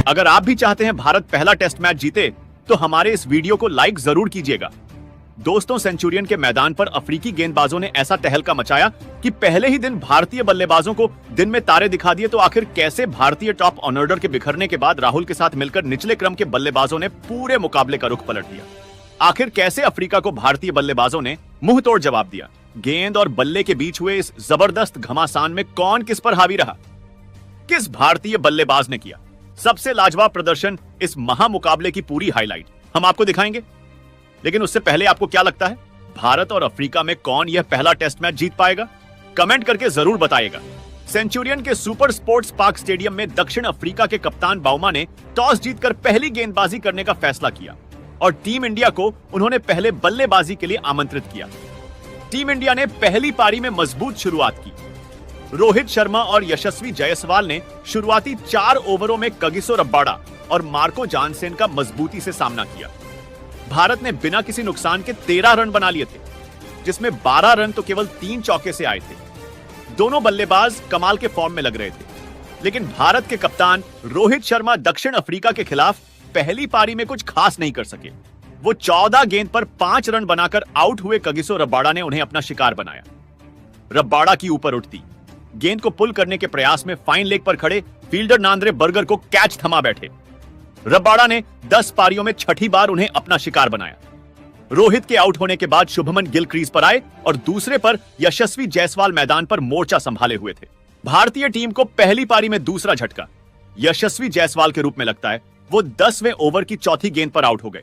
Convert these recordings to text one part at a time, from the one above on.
अगर आप भी चाहते हैं भारत पहला टेस्ट मैच जीते तो हमारे इस वीडियो को लाइक जरूर कीजिएगा। दोस्तों, सेंचुरियन के मैदान पर अफ्रीकी गेंदबाजों ने ऐसा तहलका मचाया कि पहले ही दिन भारतीय बल्लेबाजों को दिन में तारे दिखा दिए। तो आखिर कैसे भारतीय टॉप ऑर्डर के बिखरने के बाद राहुल के साथ मिलकर निचले क्रम के बल्लेबाजों ने पूरे मुकाबले का रुख पलट दिया। आखिर कैसे अफ्रीका को भारतीय बल्लेबाजों ने मुंह तोड़ जवाब दिया। गेंद और बल्ले के बीच हुए इस जबरदस्त घमासान में कौन किस पर हावी रहा, किस भारतीय बल्लेबाज ने किया सबसे लाजवाब प्रदर्शन, इस महामुकाबले की पूरी हाईलाइट हम आपको दिखाएंगे। लेकिन उससे पहले आपको क्या लगता है, भारत और अफ्रीका में कौन यह पहला टेस्ट मैच जीत पाएगा? कमेंट करके जरूर बताइएगा। सेंचुरियन के सुपर स्पोर्ट्स पार्क स्टेडियम में दक्षिण अफ्रीका के कप्तान बाउमा ने टॉस जीतकर पहली गेंदबाजी करने का फैसला किया और टीम इंडिया को उन्होंने पहले बल्लेबाजी के लिए आमंत्रित किया। टीम इंडिया ने पहली पारी में मजबूत शुरुआत की। रोहित शर्मा और यशस्वी जायसवाल ने शुरुआती 4 ओवरों में कगिसो रबाडा और मार्को जानसेन का मजबूती से सामना किया। भारत ने बिना किसी नुकसान के 13 रन बना लिए थे, जिसमें 12 रन तो केवल 3 चौके से आए थे। दोनों बल्लेबाज कमाल के फॉर्म में लग रहे थे, लेकिन भारत के कप्तान रोहित शर्मा दक्षिण अफ्रीका के खिलाफ पहली पारी में कुछ खास नहीं कर सके। वो 14 गेंद पर 5 रन बनाकर आउट हुए कगिसो रबाडा ने उन्हें अपना शिकार बनाया। रबाडा की ऊपर उठती गेंद को पुल करने के प्रयास में फाइन लेग पर खड़े फील्डर नांद्रे बर्गर को कैच थमा बैठे। रबाडा ने 10 पारियों में छठी बार उन्हें अपना शिकार बनाया। रोहित के आउट होने के बाद शुभमन गिल क्रीज पर आए और दूसरे पर यशस्वी जायसवाल मैदान पर मोर्चा संभाले हुए थे। भारतीय टीम को पहली पारी में दूसरा झटका यशस्वी जायसवाल के रूप में लगता है। वो 10वें ओवर की चौथी गेंद पर आउट हो गए।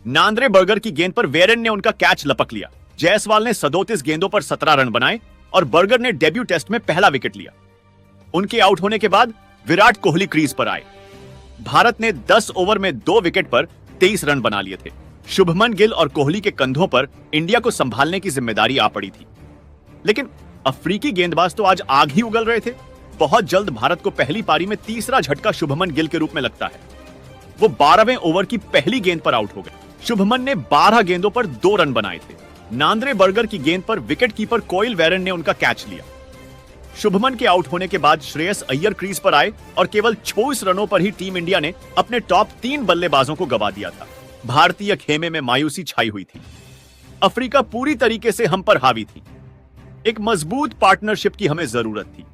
नांद्रे बर्गर की गेंद पर वेरेन ने उनका कैच लपक लिया। जायसवाल ने 37 गेंदों पर 17 रन बनाए और बर्गर ने डेब्यू टेस्ट में पहला विकेट लिया। उनके आउट होने के बाद विराट कोहली क्रीज पर आए। भारत ने 10 ओवर में 2 विकेट पर 23 रन बना लिए थे। शुभमन गिल और कोहली के कंधों पर इंडिया को संभालने की जिम्मेदारी आ पड़ी थी। लेकिन अफ्रीकी गेंदबाज तो आज आग ही उगल रहे थे। बहुत जल्द भारत को पहली पारी में तीसरा झटका शुभमन गिल के रूप में लगता है। वो 12वें ओवर की पहली गेंद पर आउट हो गए। शुभमन ने 12 गेंदों पर 2 रन बनाए थे। नांद्रे बर्गर की गेंद पर विकेट कीपर कोयल वेरन ने उनका कैच लिया। शुभमन के आउट होने के बाद श्रेयस अय्यर क्रीज पर आए और केवल 24 रनों पर ही टीम इंडिया ने अपने टॉप 3 बल्लेबाजों को गवा दिया था। भारतीय खेमे में मायूसी छाई हुई थी। अफ्रीका पूरी तरीके से हम पर हावी थी। एक मजबूत पार्टनरशिप की हमें जरूरत थी।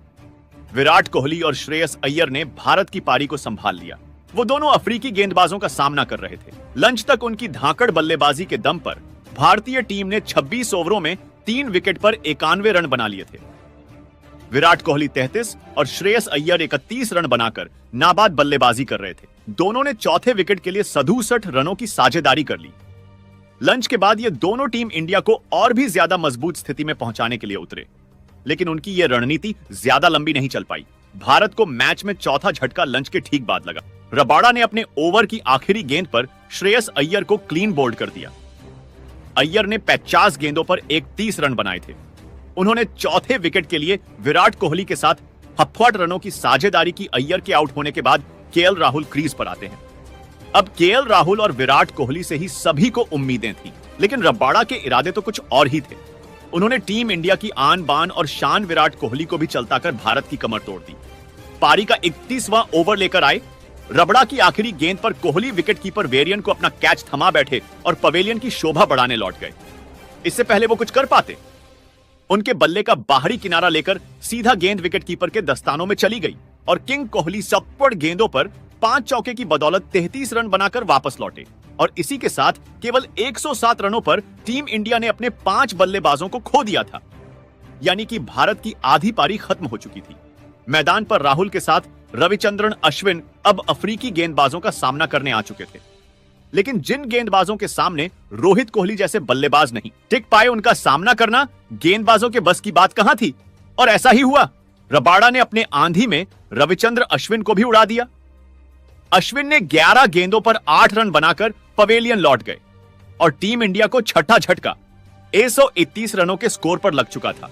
विराट कोहली और श्रेयस अय्यर ने भारत की पारी को संभाल लिया। वो दोनों अफ्रीकी गेंदबाजों का सामना कर रहे थे। लंच तक उनकी धाकड़ बल्लेबाजी के दम पर भारतीय टीम ने 26 ओवरों में 3 विकेट पर 91 रन बना लिए थे। विराट कोहली 33 और श्रेयस अय्यर 31 रन बनाकर नाबाद बल्लेबाजी कर रहे थे। दोनों ने चौथे विकेट के लिए 67 रनों की साझेदारी कर ली। लंच के बाद ये दोनों टीम इंडिया को और भी ज्यादा मजबूत स्थिति में पहुंचाने के लिए उतरे, लेकिन उनकी यह रणनीति ज्यादा लंबी नहीं चल पाई। भारत को मैच में चौथा झटका लंच के ठीक बाद लगा। रबाडा ने अपने ओवर की आखिरी गेंद पर श्रेयस अय्यर को क्लीन बोल्ड कर दिया। अय्यर ने 50 गेंदों पर 31 रन बनाए थे। उन्होंने चौथे विकेट के लिए विराट कोहली के साथ 68 रनों की साझेदारी की। अय्यर के आउट होने के बाद केएल राहुल क्रीज पर आते हैं। अब केएल राहुल और विराट कोहली से ही सभी को उम्मीदें थी, लेकिन रबाडा के इरादे तो कुछ और ही थे। उन्होंने टीम इंडिया की आन बान और शान विराट कोहली को भी चलता कर भारत की कमर तोड़ दी। पारी का 31वां ओवर लेकर आए। रबड़ा की आखिरी गेंद पर कोहली विकेट कीपर वेरियन को अपना कैच थमा बैठे और पवेलियन की शोभा बढ़ाने लौट गए। इससे पहले वो कुछ कर पाते। उनके बल्ले का बाहरी किनारा लेकर सीधा गेंद विकेट कीपर के दस्तानों में चली गई और किंग कोहली सप्पड़ गेंदों पर 5 चौके की बदौलत 33 रन बनाकर वापस लौटे और इसी के साथ केवल 107 रनों पर टीम इंडिया ने अपने 5 बल्लेबाजों को खो दिया था। यानी कि भारत की आधी पारी खत्म हो चुकी थी। मैदान पर राहुल के साथ रविचंद्रन अश्विन अब अफ्रीकी गेंदबाजों का सामना करने आ चुके थे, लेकिन जिन गेंदबाजों के सामने रोहित कोहली जैसे बल्लेबाज नहीं टिक पाए, उनका सामना करना गेंदबाजों के बस की बात कहां थी। और ऐसा ही हुआ। रबाडा ने अपने आंधी में रविचंद्र अश्विन को भी उड़ा दिया। अश्विन ने 11 गेंदों पर 8 रन बनाकर पवेलियन लौट गए और टीम इंडिया को छठा झटका 131 रनों के स्कोर पर लग चुका था।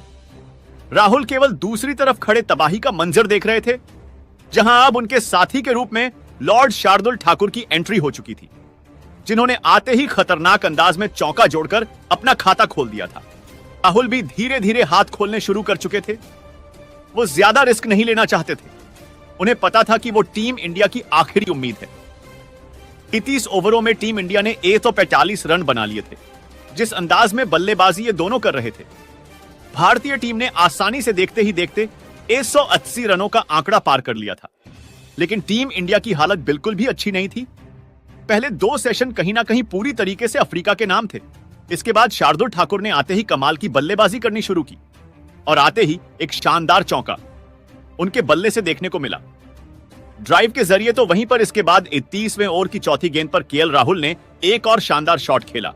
राहुल केवल दूसरी तरफ खड़े तबाही का मंजर देख रहे थे, जहां अब उनके साथी के रूप में लॉर्ड शार्दुल ठाकुर की एंट्री हो चुकी थी, जिन्होंने आते ही खतरनाक अंदाज में चौका जोड़कर अपना खाता खोल दिया था। राहुल भी धीरे धीरे हाथ खोलने शुरू कर चुके थे। वो ज्यादा रिस्क नहीं लेना चाहते थे। उन्हें पता था कि वो टीम इंडिया की आखिरी उम्मीद है। 31 ओवरों में टीम इंडिया ने 145 रन बना लिए थे। जिस अंदाज में बल्लेबाजी ये दोनों कर रहे थे, भारतीय टीम ने आसानी से देखते ही देखते 180 रनों का आंकड़ा पार कर लिया था। लेकिन टीम इंडिया की हालत बिल्कुल भी अच्छी नहीं थी। पहले 2 सेशन कहीं ना कहीं पूरी तरीके से अफ्रीका के नाम थे। इसके बाद शार्दुल ठाकुर ने आते ही कमाल की बल्लेबाजी करनी शुरू की और आते ही एक शानदार चौका उनके बल्ले से देखने को मिला। ड्राइव के जरिए तो वहीं पर इसके बाद 31वें ओवर की चौथी गेंद पर केएल राहुल ने एक और शानदार शॉट खेला।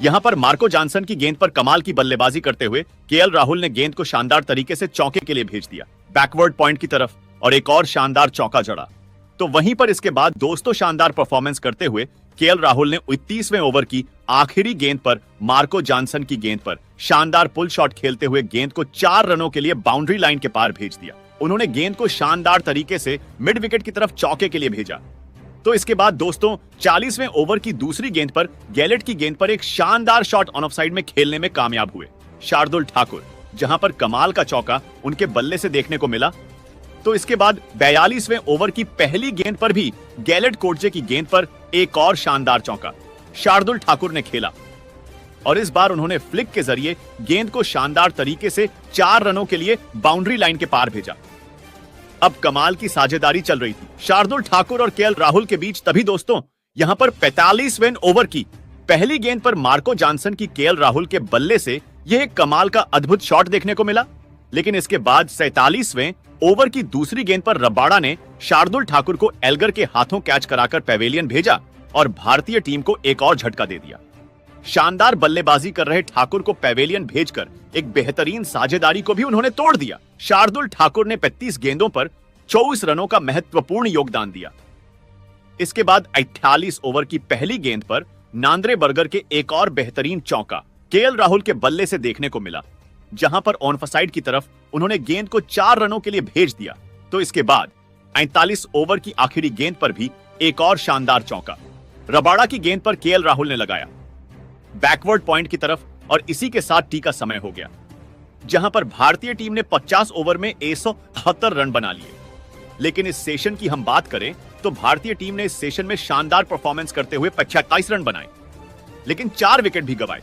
यहां पर मार्को जॉनसन की गेंद पर कमाल की बल्लेबाजी करते हुए केएल राहुल ने गेंद को शानदार तरीके से चौके के लिए भेज दिया, बैकवर्ड पॉइंट की तरफ, और एक और शानदार चौका जड़ा। तो वहीं पर इसके बाद दोस्तों शानदार परफॉर्मेंस करते हुए केएल राहुल ने 31वें ओवर की आखिरी गेंद पर मार्को जॉनसन की गेंद पर शानदार पुल शॉट खेलते हुए गेंद को 4 रनों के लिए बाउंड्री लाइन के पार भेज दिया। उन्होंने गेंद को शानदार तरीके से मिड विकेट की तरफ चौके के लिए भेजा। तो इसके बाद दोस्तों 40वें ओवर की दूसरी गेंद पर गैलेट की गेंद पर एक शानदार शॉट ऑन ऑफ साइड में खेलने में कामयाब हुए शार्दुल ठाकुर, जहां पर कमाल का चौका उनके बल्ले से देखने को मिला। तो इसके बाद 42वें ओवर की पहली गेंद पर भी गैलेट कोटजे की गेंद पर एक और शानदार चौका शार्दुल ठाकुर ने खेला और इस बार उन्होंने फ्लिक के जरिए गेंद को शानदार तरीके से 4 रनों के लिए बाउंड्री लाइन के पार भेजा। अब कमाल की साझेदारी चल रही थी शार्दुल ठाकुर और केएल राहुल के बीच। तभी दोस्तों यहां पर 45वें ओवर की पहली गेंद पर मार्को जॉनसन की केएल राहुल के बल्ले से यह एक कमाल का अद्भुत शॉट देखने को मिला। लेकिन इसके बाद 47वें ओवर की दूसरी गेंद पर रबाड़ा ने शार्दुल ठाकुर को एल्गर के हाथों कैच कराकर पैवेलियन भेजा और भारतीय टीम को एक और झटका दे दिया। शानदार बल्लेबाजी कर रहे ठाकुर को पैवेलियन भेजकर एक बेहतरीन साझेदारी को भी उन्होंने तोड़ दिया। शार्दुल ठाकुर ने 35 गेंदों पर 24 रनों का महत्वपूर्ण योगदान दिया। इसके बाद 48 ओवर की पहली गेंद पर नांद्रे बर्गर के एक और बेहतरीन चौका केएल राहुल के बल्ले से देखने को मिला, जहां पर ऑन साइड की तरफ उन्होंने गेंद को 4 रनों के लिए भेज दिया। तो इसके बाद 41 ओवर की आखिरी गेंद पर भी एक और शानदार चौका रबाड़ा की गेंद पर केएल राहुल ने लगाया, बैकवर्ड पॉइंट की तरफ, और इसी के साथ टी का समय हो गया, जहां पर भारतीय टीम ने 50 ओवर में 173 रन बना लिए। लेकिन इस सेशन की हम बात करें तो भारतीय टीम ने इस सेशन में शानदार परफॉर्मेंस करते हुए 27 रन बनाए, लेकिन 4 विकेट भी गंवाए,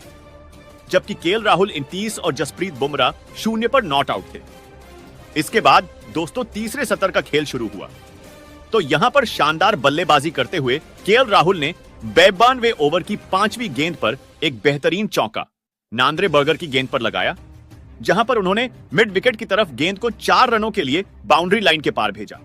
जबकि केएल राहुल 29 और जसप्रीत बुमराह 0 पर नॉट आउट थे। इसके बाद दोस्तों तीसरे सत्र का खेल शुरू हुआ। तो यहां पर शानदार बल्लेबाजी करते हुए केएल राहुल ने 52वें ओवर की 5वीं गेंद पर एक बेहतरीन चौका नांद्रे बर्गर की गेंद पर लगाया, जहां पर उन्होंने मिड विकेट की तरफ गेंद को 4 रनों के लिए बाउंड्री लाइन के पार भेजा।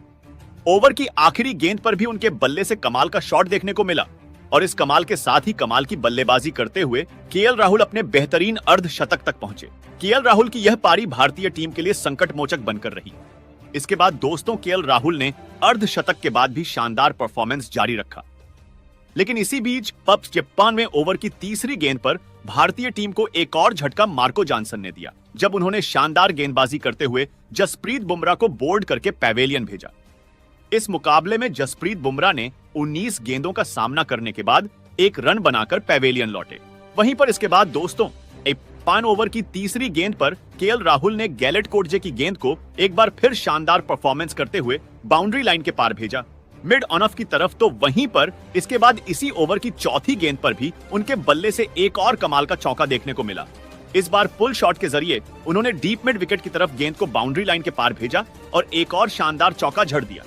ओवर की आखिरी गेंद पर भी उनके बल्ले से कमाल का शॉट देखने को मिला और इस कमाल के साथ ही कमाल की बल्लेबाजी करते हुए केएल राहुल अपने बेहतरीन अर्धशतक तक पहुंचे। केएल राहुल की यह पारी भारतीय टीम के लिए संकट मोचक बनकर रही। इसके बाद दोस्तों केएल राहुल ने अर्धशतक के बाद भी शानदार परफॉर्मेंस जारी रखा। लेकिन इसी बीच 53वें ओवर की तीसरी गेंद पर भारतीय टीम को एक और झटका मार्को जॉनसन ने दिया, जब उन्होंने शानदार गेंदबाजी करते हुए जसप्रीत बुमराह को बोल्ड करके पैवेलियन भेजा। इस मुकाबले में जसप्रीत बुमराह ने 19 गेंदों का सामना करने के बाद एक रन बनाकर पैवेलियन लौटे। वहीं पर इसके बाद दोस्तों 5 ओवर की तीसरी गेंद पर केएल राहुल ने गैलेट कोटजे की गेंद को एक बार फिर शानदार परफॉर्मेंस करते हुए बाउंड्री लाइन के पार भेजा, मिड ऑन ऑफ की तरफ। तो वहीं पर इसके बाद इसी ओवर की चौथी गेंद पर भी उनके बल्ले से एक और कमाल का चौका देखने को मिला। इस बार पुल शॉट के जरिए उन्होंने डीप मिड विकेट की तरफ गेंद को बाउंड्री लाइन के पार भेजा और एक और शानदार चौका झड़ दिया।